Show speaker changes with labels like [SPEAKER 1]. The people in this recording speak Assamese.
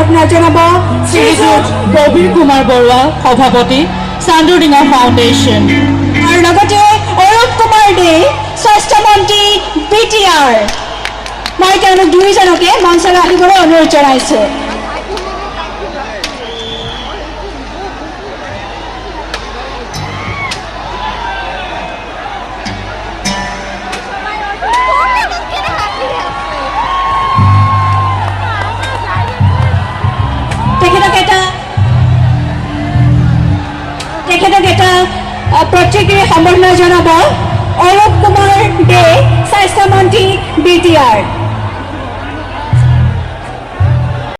[SPEAKER 1] সম্বৰ্ধনা জনাব শ্ৰীযুত
[SPEAKER 2] প্ৰবীৰ কুমাৰ বৰুৱা সভাপতি চান্দুডিঙা ফাউণ্ডেশ্যন
[SPEAKER 1] আৰু লগতে অৰূপ কুমাৰ দে স্বাস্থ্যমন্ত্ৰী BTR মই তেওঁলোক দুইজনকে মঞ্চলৈ আহিবলৈ অনুৰোধ জনাইছোঁ তেখেতক এটা প্ৰতিক্ৰিয়া সম্বৰ্ধনা জনাব অৰূপ কুমাৰ দে স্বাস্থ্যমন্ত্ৰী BTR